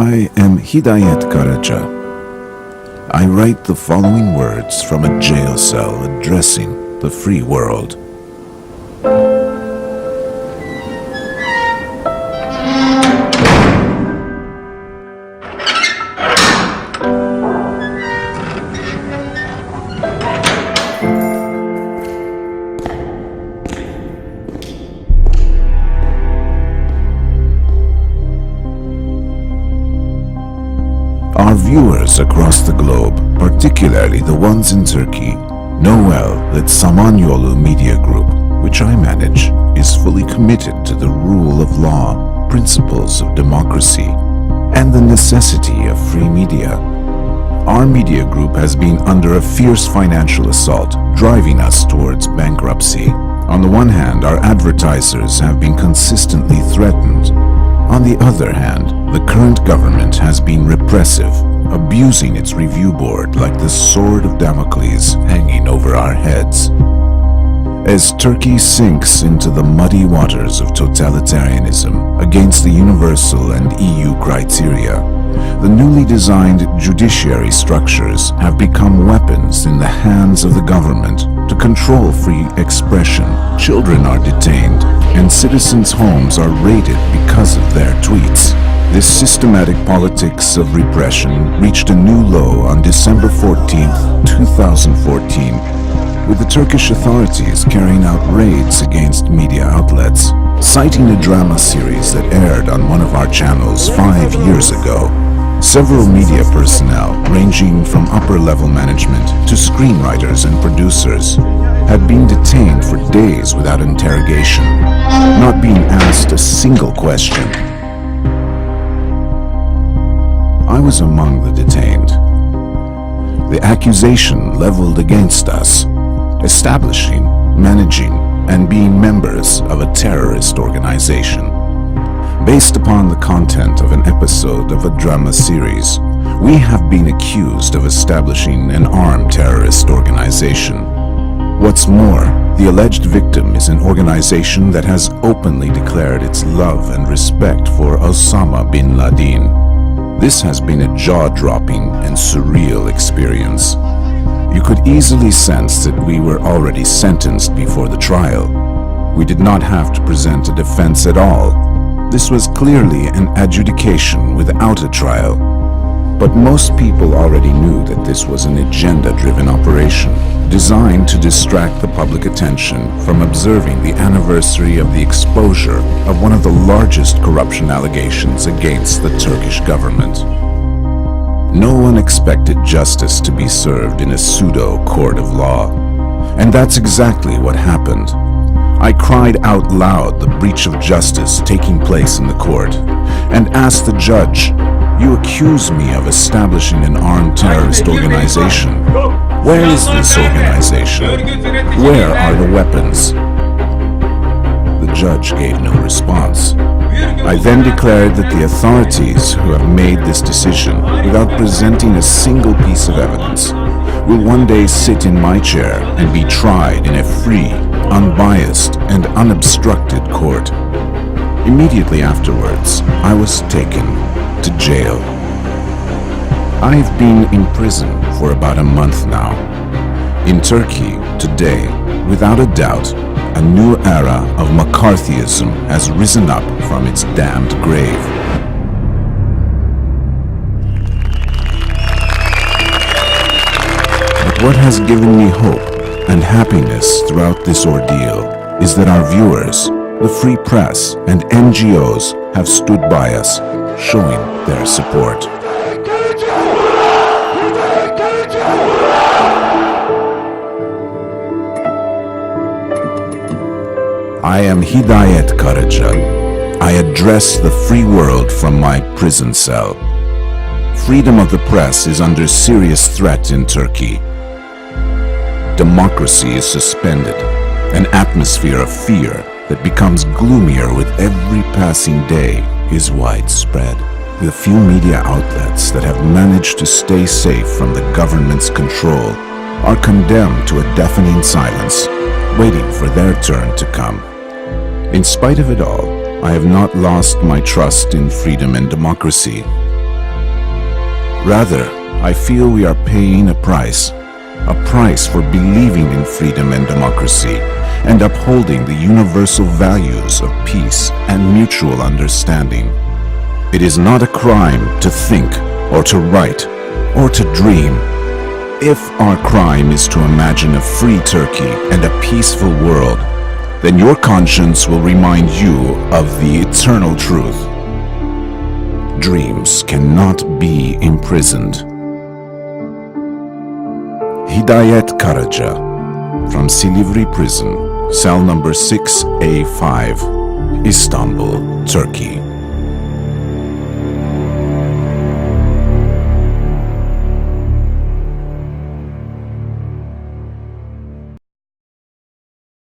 I am Hidayetkaraja. I write the following words from a jail cell addressing the free world. Our viewers across the globe, particularly the ones in Turkey, know well that Samanyolu Media Group, which I manage, is fully committed to the rule of law, principles of democracy, and the necessity of free media. Our media group has been under a fierce financial assault, driving us towards bankruptcy. On the one hand, our advertisers have been consistently threatened. On the other hand, the current government has been repressive, abusing its review board like the sword of Damocles hanging over our heads. As Turkey sinks into the muddy waters of totalitarianism against the universal and EU criteria, the newly designed judiciary structures have become weapons in the hands of the government to control free expression. Children are detained, and citizens' homes are raided because of their tweets. This systematic politics of repression reached a new low on December 14, 2014, with the Turkish authorities carrying out raids against media outlets. Citing a drama series that aired on one of our channels 5 years ago, several media personnel, ranging from upper-level management to screenwriters and producers, had been detained for days without interrogation, not being asked a single question. I was among the detained. The accusation leveled against us, establishing, managing, and being members of a terrorist organization. Based upon the content of an episode of a drama series, we have been accused of establishing an armed terrorist organization. What's more, the alleged victim is an organization that has openly declared its love and respect for Osama bin Laden. This has been a jaw-dropping and surreal experience. You could easily sense that we were already sentenced before the trial. We did not have to present a defense at all. This was clearly an adjudication without a trial. But most people already knew that this was an agenda-driven operation, designed to distract the public attention from observing the anniversary of the exposure of one of the largest corruption allegations against the Turkish government. No one expected justice to be served in a pseudo-court of law. And that's exactly what happened. I cried out loud the breach of justice taking place in the court, and asked the judge, "You accuse me of establishing an armed terrorist organization. Where is this organization? Where are the weapons?" The judge gave no response. I then declared that the authorities who have made this decision without presenting a single piece of evidence will one day sit in my chair and be tried in a free, unbiased, and unobstructed court. Immediately afterwards, I was taken to jail. I've been in prison for about a month now. In Turkey, today, without a doubt, a new era of McCarthyism has risen up from its damned grave. But what has given me hope and happiness throughout this ordeal is that our viewers, the free press, and NGOs have stood by us, showing their support. I am Hidayetkaraja. I address the free world from my prison cell. Freedom of the press is under serious threat in Turkey. Democracy is suspended. An atmosphere of fear that becomes gloomier with every passing day is widespread. The few media outlets that have managed to stay safe from the government's control are condemned to a deafening silence, waiting for their turn to come. In spite of it all, I have not lost my trust in freedom and democracy. Rather, I feel we are paying a price for believing in freedom and democracy and upholding the universal values of peace and mutual understanding. It is not a crime to think or to write or to dream. If our crime is to imagine a free Turkey and a peaceful world, then your conscience will remind you of the eternal truth. Dreams cannot be imprisoned. Hidayet Karaca, from Silivri Prison, cell number 6A5, Istanbul, Turkey.